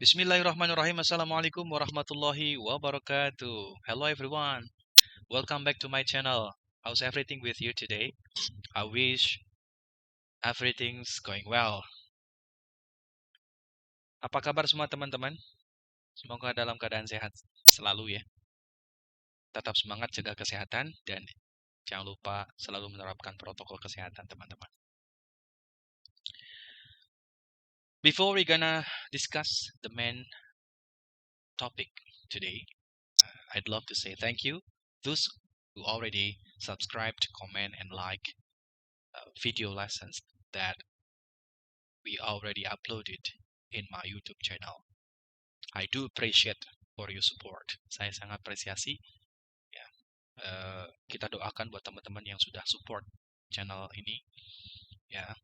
Bismillahirrahmanirrahim. Assalamualaikum warahmatullahi wabarakatuh. Hello everyone. Welcome back to my channel. How's everything with you today? I wish everything's going well. Apa kabar semua teman-teman? Semoga dalam keadaan sehat selalu ya. Tetap semangat jaga kesehatan dan jangan lupa selalu menerapkan protokol kesehatan teman-teman. Before we gonna discuss the main topic today, I'd love to say thank you those who already subscribed, comment, and like video lessons that we already uploaded in my YouTube channel. I do appreciate for your support. Saya sangat apresiasi. Ya, kita doakan buat teman-teman yang sudah support channel ini, ya,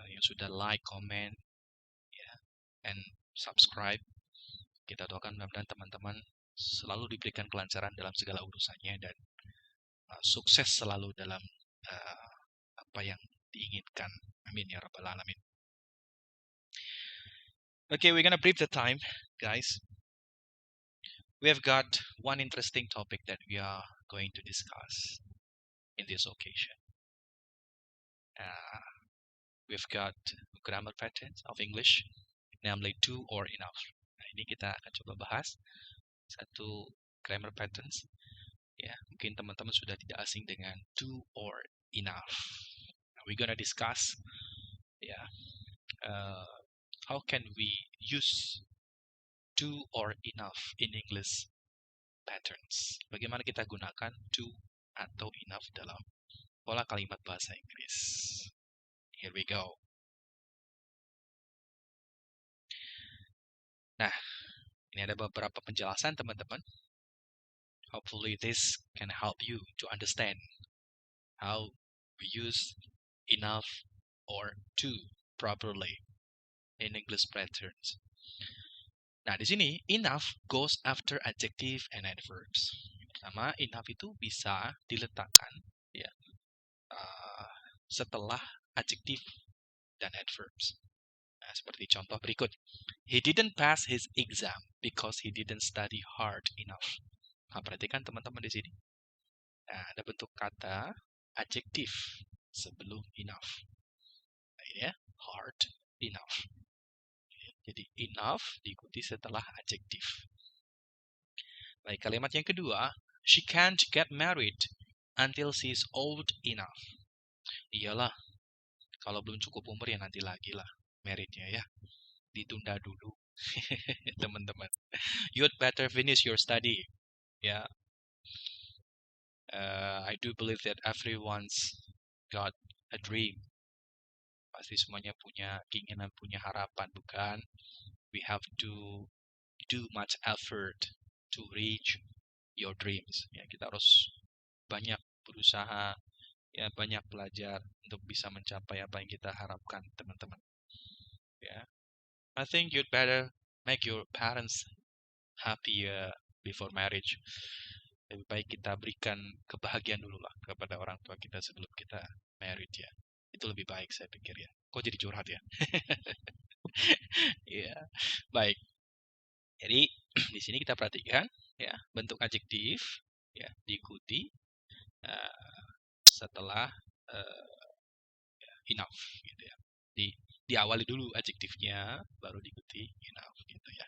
yang sudah like, comment, ya, and subscribe. Kita doakan mudah-mudahan teman-teman selalu diberikan kelancaran dalam segala urusannya dan sukses selalu dalam apa yang diinginkan. Amin ya rabbal alamin. Okay, we're gonna brief the time, guys. We have got one interesting topic that we are going to discuss in this occasion. We've got grammar patterns of English, namely to or enough. Nah, ini kita akan coba bahas satu grammar patterns. Ya, mungkin teman-teman sudah tidak asing dengan to or enough. We're gonna discuss, how can we use to or enough in English patterns. Bagaimana kita gunakan to atau enough dalam pola kalimat bahasa Inggris. Here we go. Nah, ini ada beberapa penjelasan teman-teman. Hopefully this can help you to understand how we use enough or to properly in English patterns. Nah, di sini enough goes after adjective and adverbs. Pertama, enough itu bisa diletakkan ya setelah adjective dan adverbs. Nah, seperti contoh berikut. He didn't pass his exam because he didn't study hard enough. Nah, perhatikan teman-teman di sini. Nah, ada bentuk kata adjektif sebelum enough. Nah, ini ya, hard enough. Jadi enough diikuti setelah adjektif. Baik, kalimat yang kedua, she can't get married until she's old enough. Iyalah, kalau belum cukup umur ya nanti lagi lah marriednya ya. Ditunda dulu. Teman-teman. You'd better finish your study. Ya. I do believe that everyone's got a dream. Pasti semuanya punya keinginan, punya harapan, bukan? We have to do much effort to reach your dreams. Ya, kita harus banyak berusaha, ya, banyak belajar untuk bisa mencapai apa yang kita harapkan, teman-teman. Ya. I think you'd better make your parents happy before marriage. Lebih baik kita berikan kebahagiaan dulu lah kepada orang tua kita sebelum kita married ya. Itu lebih baik saya pikir ya. Kok jadi curhat ya? Iya. Baik. Jadi di sini kita perhatikan ya, bentuk adjektif ya diikuti setelah enough gitu ya. Diawali dulu adjektifnya baru diikuti enough gitu ya.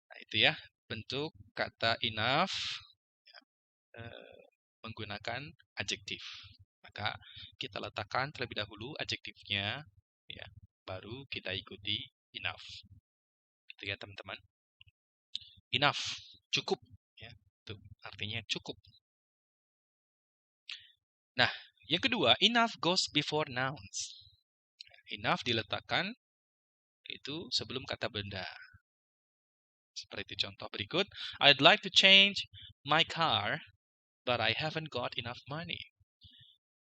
Nah, itu ya bentuk kata enough ya, menggunakan adjektif. Maka kita letakkan terlebih dahulu adjektifnya ya, baru kita ikuti enough. Gitu ya teman-teman. Enough, cukup ya. Itu artinya cukup. Nah, yang kedua, enough goes before nouns. Enough diletakkan itu sebelum kata benda. Seperti contoh berikut, I'd like to change my car, but I haven't got enough money.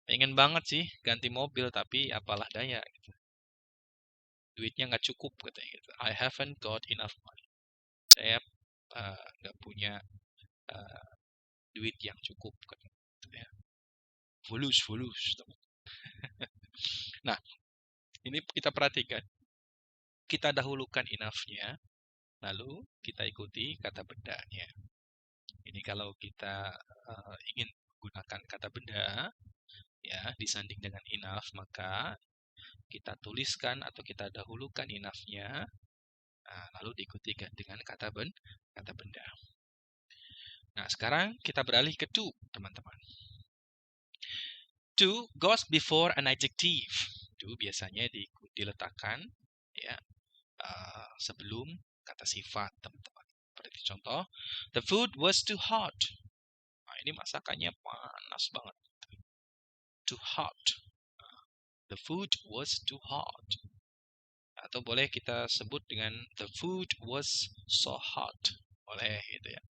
Pengen banget sih ganti mobil, tapi apalah daya. Gitu. Duitnya nggak cukup, katanya gitu. I haven't got enough money. Saya nggak punya duit yang cukup, katanya gitu ya. Fulus. Nah, ini kita perhatikan. kita dahulukan enough-nya, lalu kita ikuti kata bendanya. Ini kalau kita ingin menggunakan kata benda, ya, disanding dengan enough, maka kita tuliskan atau kita dahulukan enough-nya, lalu diikuti dengan kata benda. Nah, sekarang kita beralih ke to, teman-teman. To goes before an adjective. To biasanya diletakkan, ya, sebelum kata sifat, teman-teman. Seperti contoh, the food was too hot. Nah, ini masakannya panas banget. Too hot. The food was too hot. Atau boleh kita sebut dengan the food was so hot. Boleh gitu ya.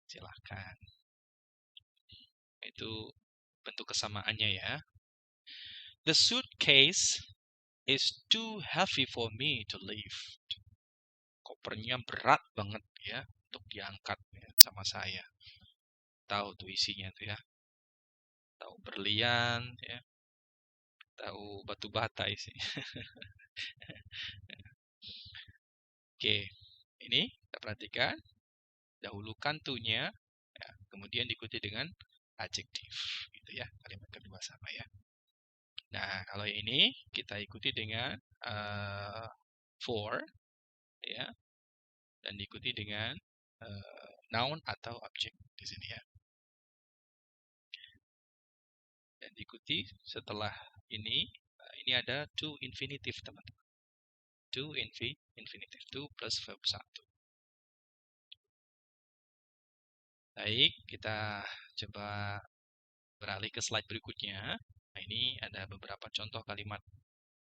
Silahkan. Itu bentuk kesamaannya ya. The suitcase is too heavy for me to lift. Kopernya berat banget ya untuk diangkat ya, sama saya. Tahu tuh isinya tuh ya. Tahu berlian ya. Tahu batu bata isinya. Oke. Ini kita perhatikan. Dahulukan to-nya, ya, kemudian diikuti dengan adjektif. Gitu ya. Kalimat kedua sama ya. Nah, kalau ini kita ikuti dengan for, ya, dan diikuti dengan noun atau objek di sini ya. Dan diikuti setelah ini ada to infinitive, teman-teman. To infinitive, to plus verb 1. Baik, kita coba beralih ke slide berikutnya. Nah, ini ada beberapa contoh kalimat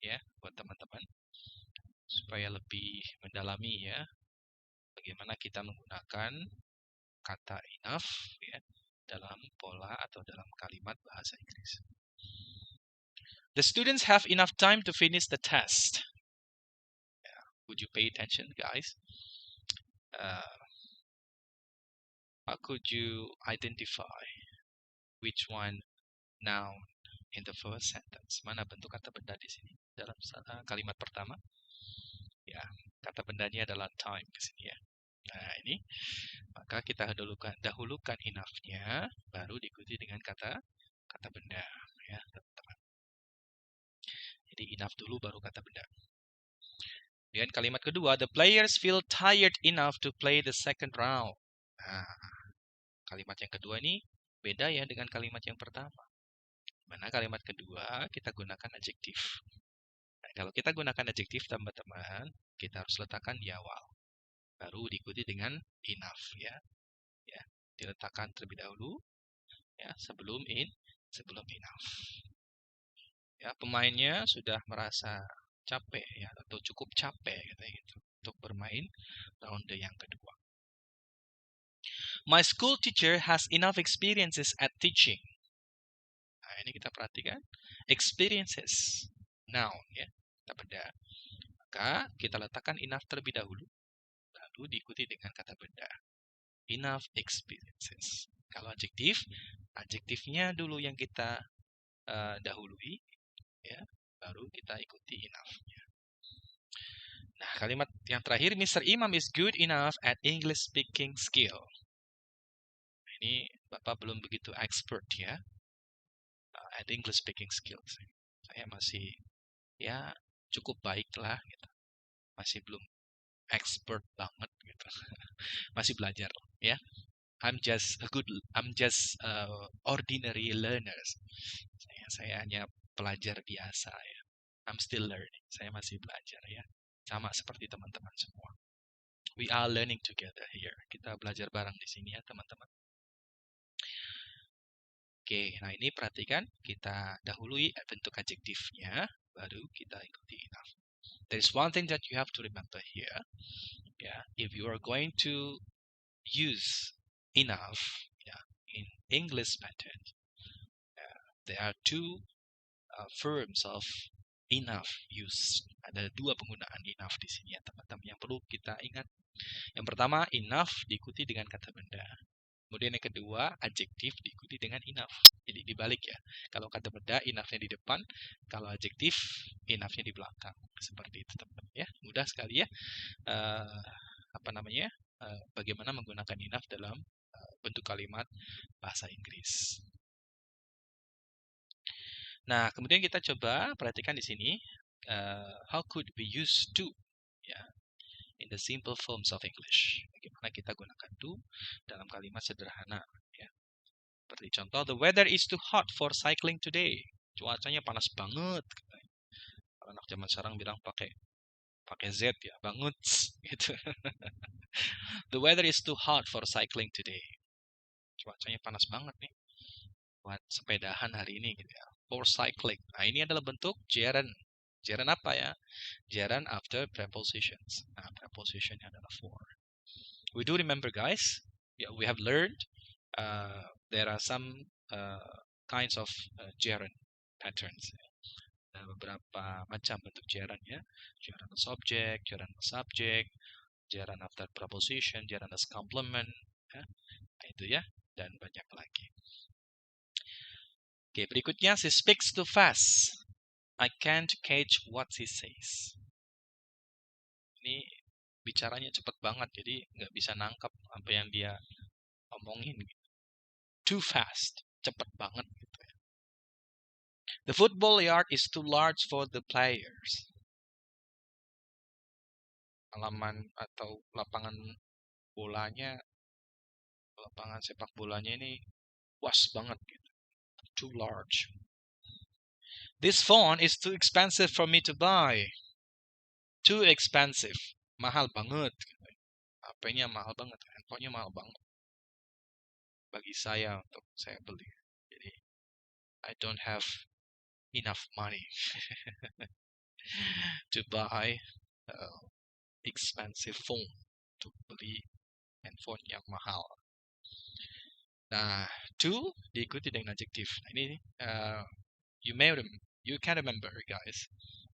ya buat teman-teman supaya lebih mendalami ya bagaimana kita menggunakan kata enough ya dalam pola atau dalam kalimat bahasa Inggris. The students have enough time to finish the test. Would you pay attention, guys? How could you identify which one noun in the first sentence? Mana bentuk kata benda di sini dalam kalimat pertama? Ya, kata bendanya adalah time di sini ya. Nah, ini maka kita dahulukan enough-nya, baru diikuti dengan kata benda ya, teman-teman. Jadi enough dulu baru kata benda. Dan kalimat kedua, the players feel tired enough to play the second round. Nah, kalimat yang kedua ini beda ya dengan kalimat yang pertama. Mana kalimat kedua kita gunakan adjektif. Nah, kalau kita gunakan adjektif, teman-teman, kita harus letakkan di awal. Baru diikuti dengan enough ya. Ya, diletakkan terlebih dahulu ya sebelum enough. Ya, pemainnya sudah merasa capek ya atau cukup capek gitu untuk bermain ronde yang kedua. My school teacher has enough experiences at teaching. Nah, ini kita perhatikan experiences noun ya, kata benda. Maka kita letakkan enough terlebih dahulu lalu diikuti dengan kata benda. Enough experiences. Kalau adjektif, adjektifnya dulu yang kita dahului ya, baru kita ikuti enough-nya. Nah, kalimat yang terakhir, Mr. Imam is good enough at English speaking skill. Ini Bapak belum begitu expert ya at English speaking skills. Saya masih ya cukup baik lah gitu. Masih belum expert banget gitu. Masih belajar ya. I'm just ordinary learners. Saya hanya pelajar biasa ya. I'm still learning. Saya masih belajar ya. Sama seperti teman-teman semua. We are learning together here. Kita belajar bareng di sini ya, teman-teman. Oke, nah ini perhatikan. Kita dahului bentuk adjektifnya, baru kita ikuti enough. There is one thing that you have to remember here. Yeah, if you are going to use enough in English method, there are two forms of enough use. Ada dua penggunaan enough di sini ya teman-teman yang perlu kita ingat. Yang pertama, enough diikuti dengan kata benda. Kemudian yang kedua, adjektif diikuti dengan enough. Jadi dibalik ya. Kalau kata benda, enough-nya di depan. Kalau adjektif, enough-nya di belakang. Seperti itu teman-teman ya. Mudah sekali ya. Bagaimana menggunakan enough dalam bentuk kalimat bahasa Inggris. Nah, kemudian kita coba perhatikan di sini. How could we use to? Ya, in the simple forms of English. Bagaimana kita gunakan to dalam kalimat sederhana. Ya. Seperti contoh, the weather is too hot for cycling today. Cuacanya panas banget. Kalau anak zaman sekarang bilang pakai Z ya, banget gitu. The weather is too hot for cycling today. Cuacanya panas banget nih buat sepedahan hari ini gitu ya. For cycling. Nah, ini adalah bentuk gerund. Gerund apa ya? Gerund after prepositions. Nah, prepositionnya adalah for. We do remember guys, we have learned there are some kinds of gerund patterns. Beberapa macam bentuk gerund ya. Gerund as object, gerund as subject, gerund after preposition, gerund as complement, ya. Nah, itu ya, dan banyak lagi. Oke, berikutnya, she speaks too fast. I can't catch what she says. Ini bicaranya cepat banget, jadi nggak bisa nangkap apa yang dia omongin. Too fast, cepat banget. Gitu. The football yard is too large for the players. Halaman atau lapangan bolanya, lapangan sepak bolanya ini luas banget gitu. Too large. This phone is too expensive for me to buy. Too expensive. Mahal banget. HP-nya mahal banget. Handphonenya mahal banget. Bagi saya untuk saya beli. Jadi, I don't have enough money to buy expensive phone. Untuk beli handphone yang mahal. Nah, to diikuti dengan adjektif. Nah, ini you can remember guys,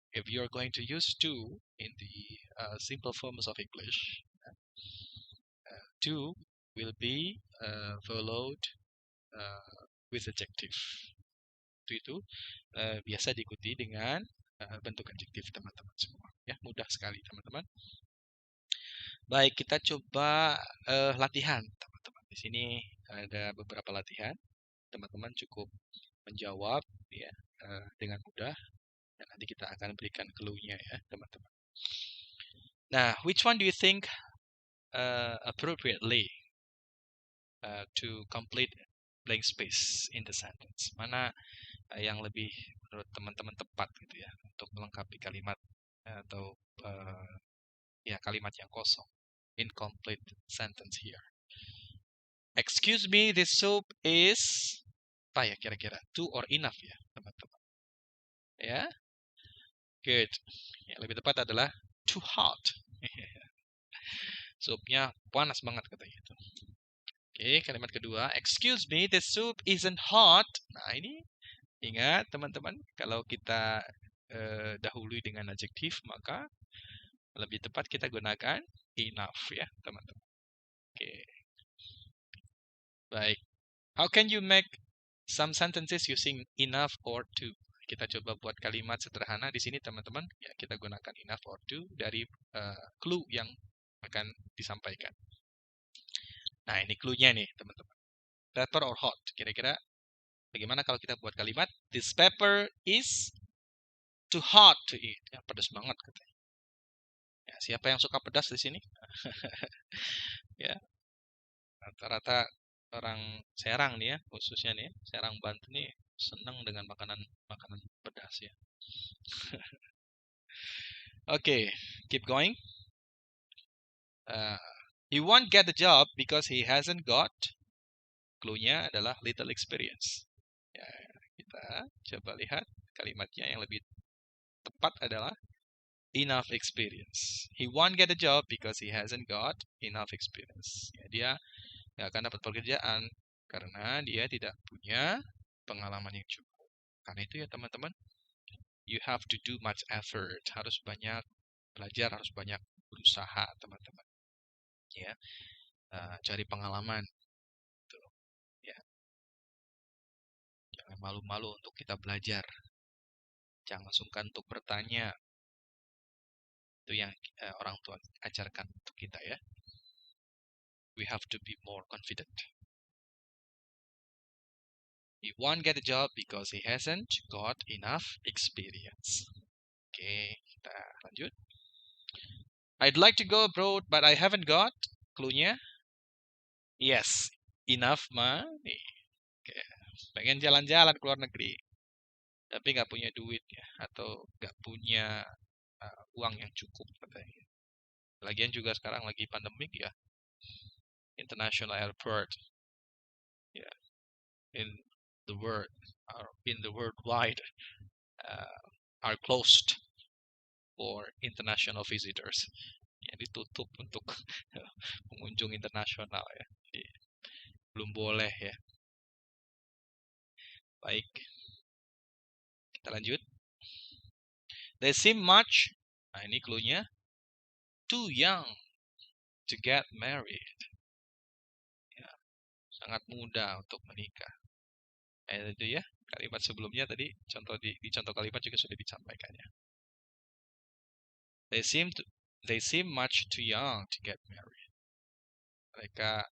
if you're going to use to in the simple forms of English, to will be followed with adjective. Itu biasa diikuti dengan bentuk adjektif teman-teman semua. Ya, mudah sekali teman-teman. Baik, kita coba latihan teman-teman. Di sini ada beberapa latihan. Teman-teman cukup menjawab ya dengan mudah. Dan nanti kita akan berikan clue-nya ya teman-teman. Nah, which one do you think appropriately to complete blank space in the sentence? Mana yang lebih menurut teman-teman tepat gitu ya untuk melengkapi kalimat atau ya kalimat yang kosong, incomplete sentence here. Excuse me, this soup is apa ya kira-kira? Too or enough ya teman-teman? Ya, good. Yang lebih tepat adalah too hot. Supnya panas banget katanya itu. Oke, kalimat kedua, excuse me, the soup isn't hot. Nah, ini ingat teman-teman, kalau kita dahului dengan adjektif, maka lebih tepat kita gunakan enough ya, teman-teman. Oke. Baik. How can you make some sentences using enough or to? Kita coba buat kalimat sederhana di sini, teman-teman. Ya, kita gunakan enough or to dari clue yang akan disampaikan. Nah, ini clue-nya nih, teman-teman. Pepper or hot? Kira-kira bagaimana kalau kita buat kalimat this pepper is too hot to eat? Ya, pedas banget katanya. Ya, siapa yang suka pedas di sini? Ya. Rata-rata orang Serang nih ya, khususnya nih, Serang Banten nih senang dengan makanan pedas ya. Okay, keep going. He won't get the job because he hasn't got. Clue-nya adalah little experience. Ya, kita coba lihat kalimatnya yang lebih tepat adalah enough experience. He won't get a job because he hasn't got enough experience. Ya, dia nggak akan dapat pekerjaan karena dia tidak punya pengalaman yang cukup. Karena itu ya teman-teman, you have to do much effort. Harus banyak belajar, harus banyak berusaha teman-teman. Ya, cari pengalaman. malu-malu untuk kita belajar. Jangan sungkan untuk bertanya. Itu yang orang tua ajarkan untuk kita ya. We have to be more confident. He won't get a job because he hasn't got enough experience. Oke, kita lanjut. I'd like to go abroad, but I haven't got. Cluenya? Yes, enough money. Oke. Pengen jalan-jalan ke luar negeri, tapi nggak punya duit ya, atau nggak punya uang yang cukup katanya. Lagian juga sekarang lagi pandemik ya. International airport, ya, in the world or in the worldwide are closed for international visitors. Ya, ditutup untuk pengunjung internasional ya. Jadi, belum boleh ya. Baik, kita lanjut. They seem much. Nah, ini cluenya. Too young to get married. Ya, sangat muda untuk menikah. Itu ya, kalimat sebelumnya tadi contoh di contoh kalimat juga sudah disampaikan ya. They seem much too young to get married. Mereka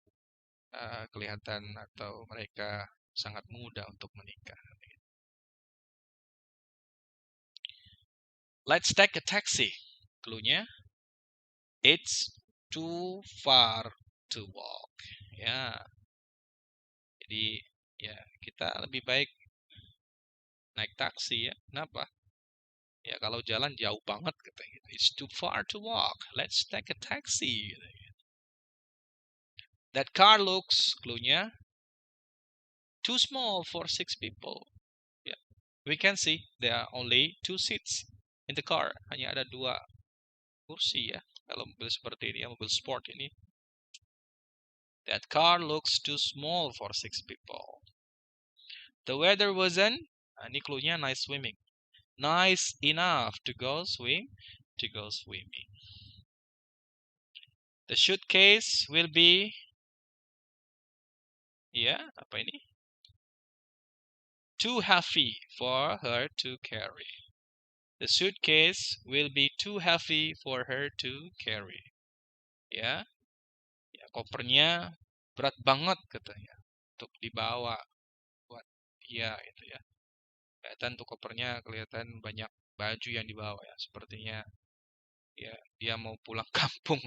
kelihatan atau mereka sangat muda untuk menikah. Let's take a taxi. Cluenya, it's too far to walk. Ya, jadi ya kita lebih baik naik taksi ya. Kenapa? Ya kalau jalan jauh banget katanya. It's too far to walk. Let's take a taxi. That car looks, cluenya, too small for 6 people. Yeah, we can see there are only 2 seats in the car. Hanya ada 2 kursi ya. Kalau mobil seperti ini ya, mobil sport ini. That car looks too small for 6 people. The weather wasn't, ini cluenya, nice swimming. Nice enough to go swimming. The suitcase will be, ya, apa ini? Too heavy for her to carry. The suitcase will be too heavy for her to carry. Ya, ya kopernya berat banget katanya untuk dibawa buat dia itu ya. Kelihatan tuh kopernya, kelihatan banyak baju yang dibawa ya. Sepertinya ya dia mau pulang kampung.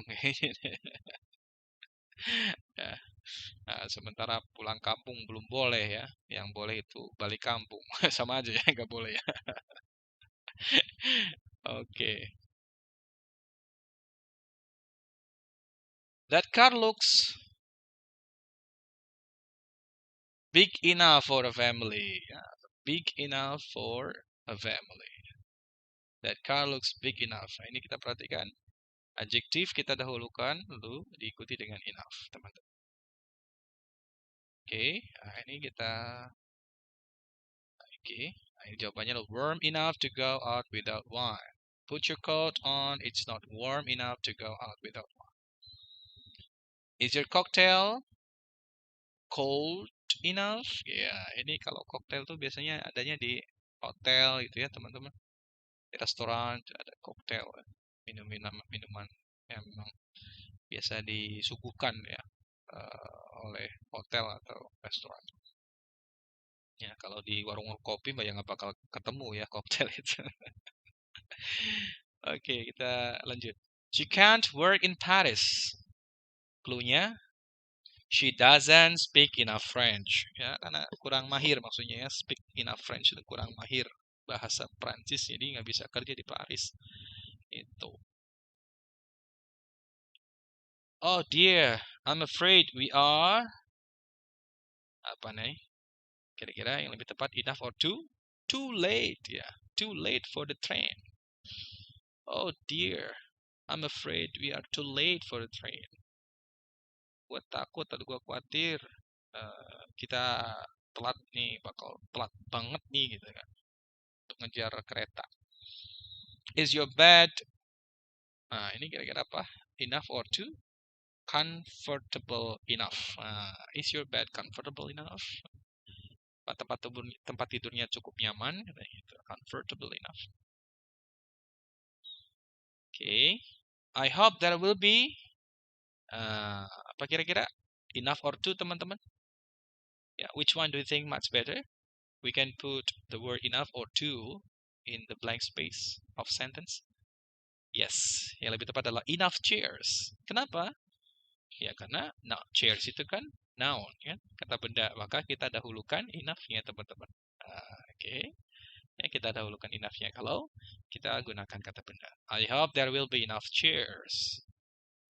Ya. Nah, sementara pulang kampung belum boleh ya. Yang boleh itu balik kampung. Sama aja ya, nggak boleh ya. Oke. That car looks big enough for a family. Big enough for a family. That car looks big enough. Nah, ini kita perhatikan. Adjektif kita dahulukan, lalu diikuti dengan enough, teman-teman. Oke, nah ini kita... Oke, nah ini jawabannya warm enough to go out without wine. Put your coat on, it's not warm enough to go out without wine. Is your cocktail cold enough? Ya, ini kalau cocktail tuh biasanya adanya di hotel gitu ya teman-teman. Di restoran ada cocktail, minuman yang memang biasa disuguhkan ya oleh hotel atau restoran. Ya, kalau di warung kopi mbak ya nggak bakal ketemu ya cocktail itu. Oke, kita lanjut. She can't work in Paris. Cluenya, she doesn't speak enough French. Ya, karena kurang mahir maksudnya ya. Speak enough French itu kurang mahir bahasa Prancis, jadi nggak bisa kerja di Paris. Itu. Oh dear, I'm afraid we are... Apa nih? Kira-kira yang lebih tepat, enough or too? Too late, ya. Too late for the train. Oh dear, I'm afraid we are too late for the train. Gue takut atau gue khawatir kita telat nih, bakal telat banget nih gitu kan untuk ngejar kereta. Is your bed, nah ini kira-kira apa? Enough or too? Comfortable enough. Is your bed comfortable enough? tempat tidurnya cukup nyaman, gitu. Comfortable enough. Okay, I hope there will be apa kira-kira enough or two, teman-teman? Yeah, which one do you think much better? We can put the word enough or two in the blank space of sentence. Yes, yang lebih tepat adalah enough chairs. Kenapa? Ya karena chairs itu kan noun, ya, kata benda. Maka kita dahulukan enough-nya, teman-teman. Oke. Ya, kita dahulukan enough-nya kalau kita gunakan kata benda. I hope there will be enough chairs.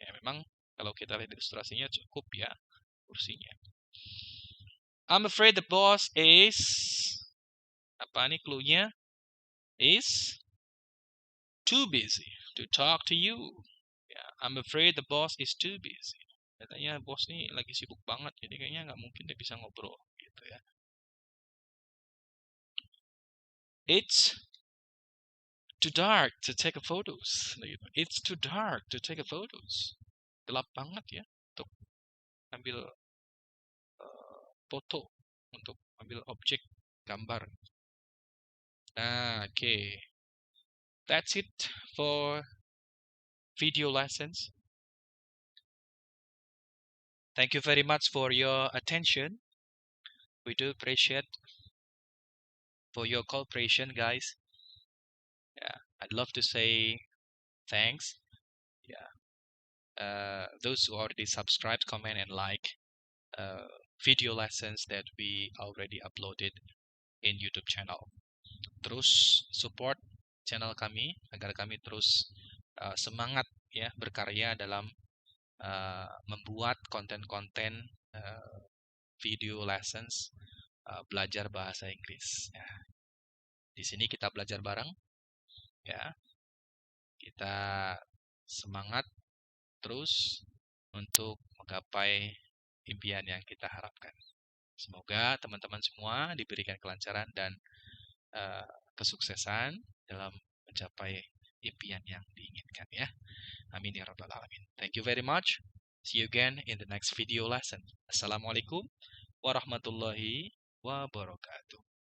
Ya, memang kalau kita lihat ilustrasinya cukup ya kursinya. I'm afraid the boss is, apa nih clue-nya? Is too busy to talk to you. Ya, I'm afraid the boss is too busy. Katanya bos nih lagi sibuk banget, jadi kayaknya nggak mungkin dia bisa ngobrol gitu ya. It's too dark to take a photos. It's too dark to take a photos. Gelap banget ya untuk ambil foto, untuk ambil objek gambar. Okay. That's it for video lessons. Thank you very much for your attention. We do appreciate for your cooperation, guys. Yeah, I'd love to say thanks. Yeah, those who already subscribed, comment, and like video lessons that we already uploaded in YouTube channel. Terus support channel kami agar kami terus semangat ya berkarya dalam membuat konten-konten video lessons belajar bahasa Inggris. Ya. Di sini kita belajar bareng, ya. Kita semangat terus untuk menggapai impian yang kita harapkan. Semoga teman-teman semua diberikan kelancaran dan kesuksesan dalam mencapai impian yang diinginkan ya. Amin ya rabbal alamin. Thank you very much. See you again in the next video lesson. Assalamualaikum warahmatullahi wabarakatuh.